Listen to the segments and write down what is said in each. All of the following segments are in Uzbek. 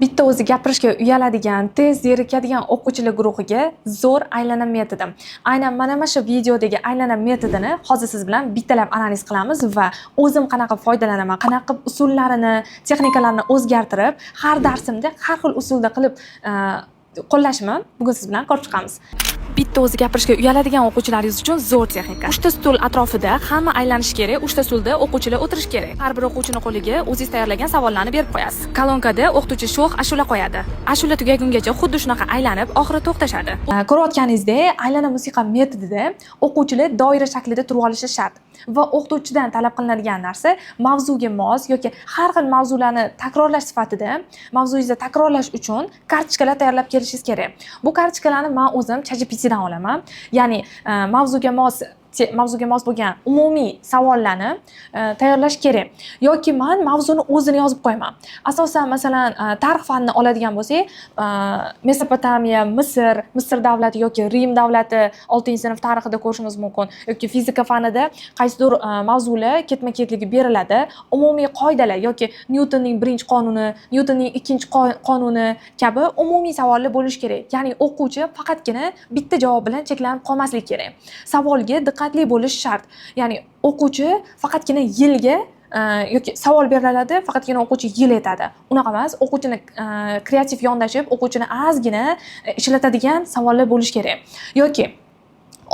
Bitta o'zi gapirishga uyaladigan, tez zerikadigan o'quvchilar guruhiga zo'r aylana metodi. Aynan mana shu videodagi aylana metodini hozir siz bilan bittalab analiz qilamiz va o'zim qanaqa foydalanaman, qanaqa usullarini, texnikalarini o'zgartirib, har darsimda har xil usulda qilib qo'llashni bugun siz bilan ko'rib chiqamiz. Bitta o'zi gapirishga uyaladigan o'quvchilaringiz uchun zo'r texnika. 3 ta stul atrofida hamma aylanishi kerak, 3 ta stulda o'quvchilar o'tirish kerak. Har bir o'quvchini qo'liga o'zingiz tayyorlagan savollarni berib qo'yasiz. Kolonkada o'qituvchi sho'x ashula qo'yadi. Ashula tugagungacha xuddi shunaqa aylanib, oxiri to'xtashadi. Ko'rayotganingizdek, aylana musiqa metodida o'quvchilar doira shaklida turib olishi shart. Va o'qituvchidan talab qilinadigan narsa mavzuga mos yoki har xil mavzularni takrorlash sifatida mavzuyingizni takrorlash uchun kartochkalar tayyorlab kelishingiz kerak. Bu kartochkalarni men o'zim ChatGPTdan olaman. Ya'ni mavzuga mos bo'lgan umumiy savollarni tayyorlash kerak. Yoki men mavzuni o'zini yozib qo'yaman. Asosan masalan tarix fanini oladigan bo'lsak, Mesopotamiya, Misr davlati yoki Rim davlati 6-sinf tarixida ko'rishingiz mumkin. Yoki fizika fanida qaysidir mavzular ketma-ketligi beriladi. Umumiy qoidalar yoki Nyutonning birinchi qonuni, Nyutonning ikkinchi qonuni kabi umumiy savollar bo'lishi kerak. Ya'ni o'quvchi faqatgina bitta javob bilan cheklanib qolmasligi kerak. Savolga diqqatli bo'lish shart. Ya'ni o'quvchi faqatgina yilga yoki savol beriladi, faqatgina o'quvchi yil aytadi. Unaqa emas, o'quvchini kreativ yondashib, o'quvchini ozgina ishlatadigan savollar bo'lish kerak. Yoki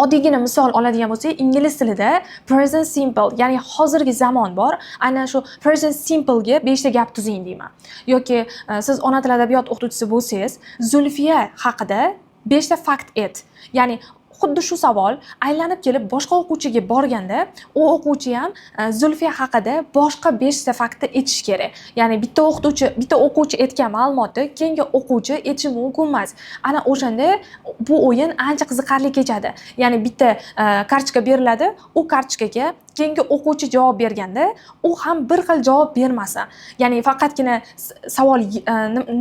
oddiygina misol oladigan bo'lsak, ingliz tilida present simple, ya'ni hozirgi zamon bor. Aynan shu present simple ga 5 ta gap tuzing deyman. Yoki siz ona tili adabiyot o'qituvchisi bo'lsangiz, Zulfiya haqida 5 ta fakt ayt. Ya'ni xuddi shu savol aylanib kelib boshqa o'quvchiga borganda, u o'quvchi ham Zulfiya haqida boshqa 5 ta faktni aytish kerak. Ya'ni bitta o'quvchi aytgan ma'lumotni keyingi o'quvchi aytishi mumkin emas. Ana o'shanda bu o'yin ancha qiziqarli kechadi. Ya'ni bitta kartochka beriladi, u kartochkaga keyingi o'quvchi javob berganda, u ham bir xil javob bermasa. Ya'ni faqatgina savol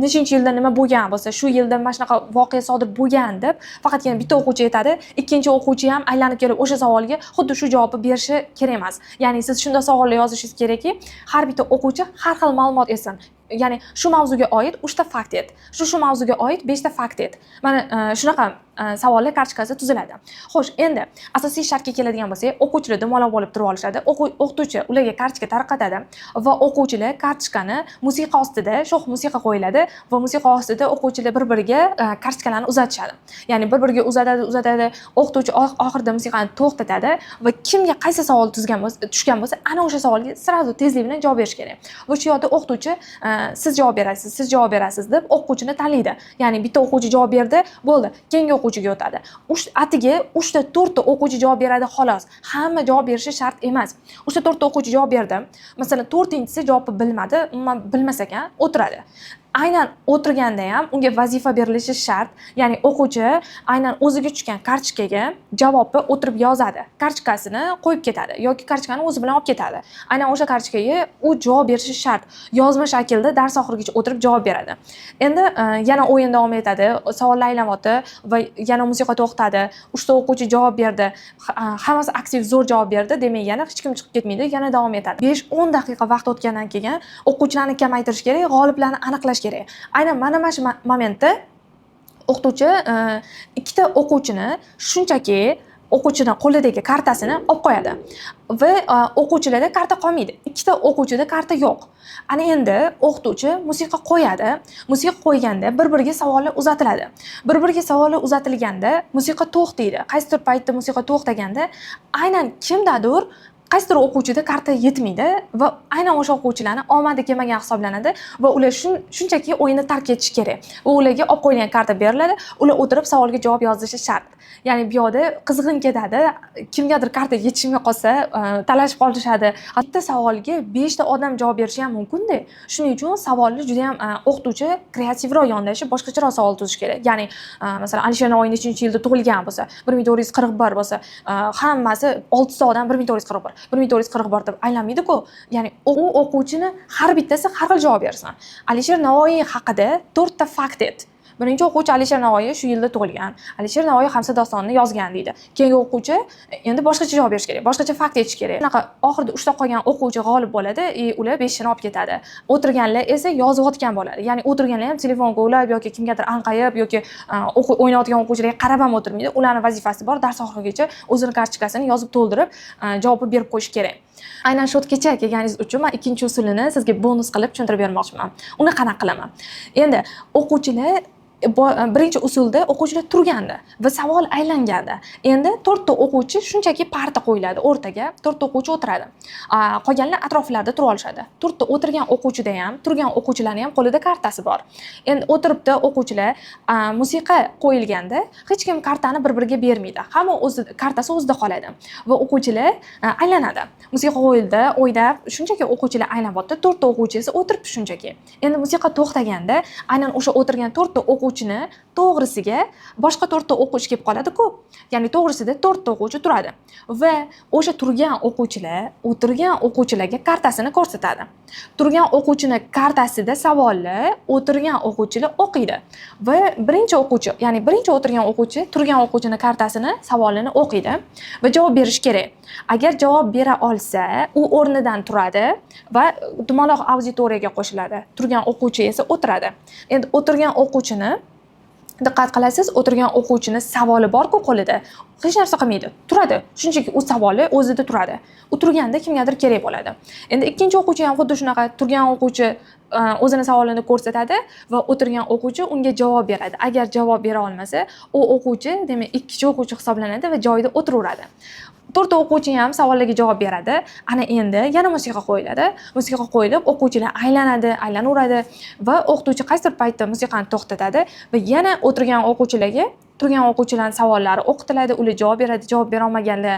nechinchi yilda nima bo'lgan bo'lsa, shu yilda mana shunaqa voqea sodir bo'lgan deb faqatgina bitta o'quvchi aytadi, ikkinchi o'quvchi ham aylanib kelib o'sha savolga xuddi shu javobni berishi kerak emas. Ya'ni siz shunday savollar yozishingiz kerakki, har bitta o'quvchi har xil ma'lumot etsin. Ya'ni shu mavzuga oid 3 ta fakt et, shu mavzuga oid 5 ta fakt et. Mana shunaqa savollar kartochkasi tuziladi. Xo'sh, endi asosiy shartga keladigan bo'lsak, o'quvchilar dumaloq bo'lib turib olishadi. O'qituvchi ularga kartochka tarqatadi va o'quvchilar kartochkani musiqa ostida, sho'x musiqa qo'yiladi va musiqa ostida o'quvchilar bir-biriga kartochkalarni uzatishadi. Ya'ni bir-biriga uzatadi, o'qituvchi oxirida musiqani to'xtatadi va kimga qaysi savol tushgan bo'lsa, ana o'sha savolga sirazu tezlik bilan javob berish kerak. Va shu yerda o'qituvchi siz javob berasiz deb o'quvchini tanlaydi. Ya'ni bitta o'quvchi javob berdi, bo'ldi. Keyingi o'quvchiga o'tadi. Atiga 3 ta 4 ta o'quvchi javob beradi xolos. Hamma javob berishi shart emas. 3 ta 4 ta o'quvchi javob berdi. Masalan, 4-inchisi javobni bilmadi, umuman bilmas ekan, o'tiradi. Aynan o'tirganda ham unga vazifa berilishi shart. Ya'ni o'quvchi aynan o'ziga tushgan kartochkaga javobni o'tirib yozadi. Kartochkasini qo'yib ketadi yoki kartochkani o'zi bilan olib ketadi. Aynan o'sha kartochkaga u javob berishi shart. Yozma shaklda dars oxirigacha o'tirib javob beradi. Endi yana o'yin davom etadi. Savollar aylanyapti va yana musiqa to'xtadi. 3 ta o'quvchi javob berdi. Hammasi aktiv zo'r javob berdi. Demak, yana hech kim chiqib ketmaydi, yana davom etadi. 5-10 daqiqa vaqt o'tgandan keyin o'quvchilarni kamaytirish kerak, g'oliblarni aniqlash kerak. Aynan mana shu momentda o'qituvchi ikkita o'quvchini shunchaki o'quvchining qo'lidagi kartasini olib qo'yadi va o'quvchilarda karta qolmaydi. Ikkita o'quvchida karta yo'q. Ana endi o'qituvchi musiqa qo'yadi. Musiqa qo'yganda bir-biriga savollar uzatiladi. Bir-biriga savollar uzatilganda musiqa to'xtaydi. Qaysidir paytda musiqa to'xtaganda aynan kimdadir qaysidir o'quvchida karta yetmaydi va aynan o'sha o'quvchilarni omadi kelmagan hisoblanadi va ular shunchaki o'yinni tark etishi kerak. Va ularga olib qo'yilgan karta beriladi, ular o'tirib savolga javob yozishi shart. Ya'ni bu yerda qizg'in ketadi, kimgadir karta yetishmay qolsa, talashib qolishadi. Bitta savolga 5 ta odam javob berishi ham mumkin-da. Shuning uchun savolni juda ham o'qituvchi kreativroq yondashib, boshqacharoq savol tuzish kerak. Ya'ni masalan, Alisher Navoiy nechinchi yilda tug'ilgan bo'lsa, 1441 bo'lsa, hammasi 6 ta odam 1441 1441 deb aylanmaydi-ku. Ya'ni u o'quvchini har bittasi har xil javob bersin. Alisher Navoiy haqida 4 ta fakt et. birinchi o'quvchi Alisher Navoiy shu yilda tug'ilgan. Alisher Navoiy Hamsa dostonini yozgan deydi. Keyingi o'quvchi endi boshqacha javob berish kerak, boshqacha fakt aytish kerak. Bunaqa oxirida 3 ta qolgan o'quvchi g'olib bo'ladi, ular 5 ni olib ketadi. O'tirganlar esa yozayotgan bo'ladi. Ya'ni o'tirganlar ham telefonga ulab yoki kimgadir anqayib yoki o'ynayotgan o'quvchilarga qarab ham o'tirmaydi. Ularning vazifasi bor, dars oxirigacha o'zini kartochkasini yozib to'ldirib, javobni berib qo'yish kerak. Aynan shu yergacha kelganingiz uchun men ikkinchi usulini sizga bonus qilib tushuntirib bermoqchiman. Uni qanaqa qilaman? Endi o'quvchilar birinchi usulda o'quvchilar turganda va savol aylanganda. Endi 4 ta o'quvchi shunchaki parta qo'yiladi o'rtaga, 4 ta o'quvchi o'tiradi. Qolganlar atroflarda turib olishadi. 4 ta o'tirgan o'quvchida ham, turgan o'quvchilarning ham qo'lida kartasi bor. Endi o'tiribdi o'quvchilar musiqa qo'yilganda hech kim kartani bir-biriga bermaydi. Hamma o'zi kartasi o'zida qoladi va o'quvchilar aylanadi. Musiqa qo'yildi, o'ynab, shunchaki o'quvchilar aylanibdi, 4 ta o'quvchi esa o'tiribdi shunchaki. Endi musiqa to'xtaganda aynan o'sha o'tirgan 4 ta o'quvchini to'g'risiga boshqa 4 ta o'quvchi kelib qoladi-ku. Ya'ni to'g'risida 4 ta o'quvchi turadi va o'sha turgan o'quvchilar o'tirgan o'quvchilarga kartasini ko'rsatadi. Turgan o'quvchini kartasida savolni o'tirgan o'quvchilar o'qiydi va birinchi o'quvchi, ya'ni birinchi o'tirgan o'quvchi turgan o'quvchini kartasini, savolini o'qiydi va javob berish kerak. Agar javob bera olsa, u o'rnidan turadi va dumaloq auditoriyaga qo'shiladi. Turgan o'quvchi esa o'tiradi. Endi o'tirgan o'quvchini diqqat qilasiz, o'tirgan o'quvchini savoli bor-ku qo'lida. Hech narsa qilmaydi, turadi. Shunchaki u savoli o'zida turadi. U turganda kimgadir kerak bo'ladi. Endi ikkinchi o'quvchi ham xuddi shunaqa, turgan o'quvchi o'zini savolini ko'rsatadi va o'tirgan o'quvchi unga javob beradi. Agar javob bera olmasa, u o'quvchi, demak, ikkinchi o'quvchi hisoblanadi va joyida o'tiraveradi. 4 ta o'quvchi ham savollarga javob beradi. Ana endi yana musiqa qo'yiladi. Musiqa qo'yilib, o'quvchilar aylanadi, aylanaveradi va o'qituvchi qaysidir paytda musiqani to'xtatadi va yana o'tirgan o'quvchilarga turgan o'quvchilarning savollari o'qitiladi, ular javob beradi, javob bera olmaganlar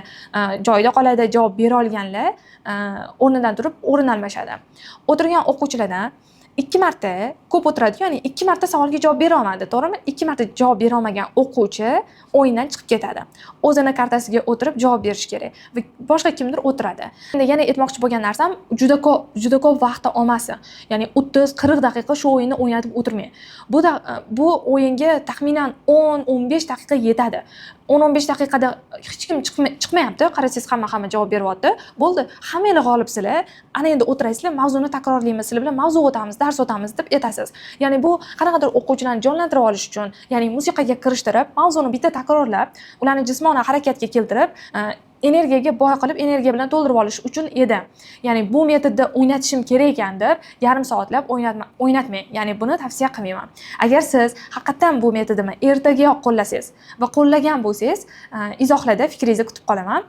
joyida qoladi, javob bera olganlar o'rnidan turib o'rin almashadi. O'tirgan o'quvchilardan 2 marta ko'p o'tiradi, ya'ni 2 marta savolga javob bera olmadi, to'g'rimi? 2 marta javob bera olmagan o'quvchi o'yindan chiqib ketadi. O'zini kartasiga o'tirib javob berish kerak va boshqa kimdir o'tiradi. Endi yana aytmoqchi bo'lgan narsam, juda ko'p vaqtni olmasin. Ya'ni 30-40 daqiqa shu o'yinni o'ynatib o'tirmang. Bu o'yinga taxminan 10-15 daqiqa yetadi. 10-15 daqiqada hech kim chiqmayapti, qarasangiz hamma javob beryapti. Bo'ldi, hammanglar g'olibsizlar. Ana endi o'tirasizlar, mavzuni takrorlaymiz, sizlar bilan mavzu o'tamiz, dars o'tamiz deb aytasiz. Ya'ni bu qanaqadir o'quvchilarni jonlantirib olish uchun, ya'ni musiqaga kirishtirib, mavzuni bitta takrorlab, ularni jismoniy harakatga keltirib, energiyaga boy qilib, energiya bilan to'ldirib olish uchun edi. Ya'ni bu metodda o'ynatishim kerak ekan deb yarim soatlab o'ynatmang. Ya'ni buni tavsiya qilmayman. Agar siz haqiqatan bu metodni ertagayoq qo'llasangiz va qo'llagan bo'lsangiz, izohlarda fikringizni kutib qolaman.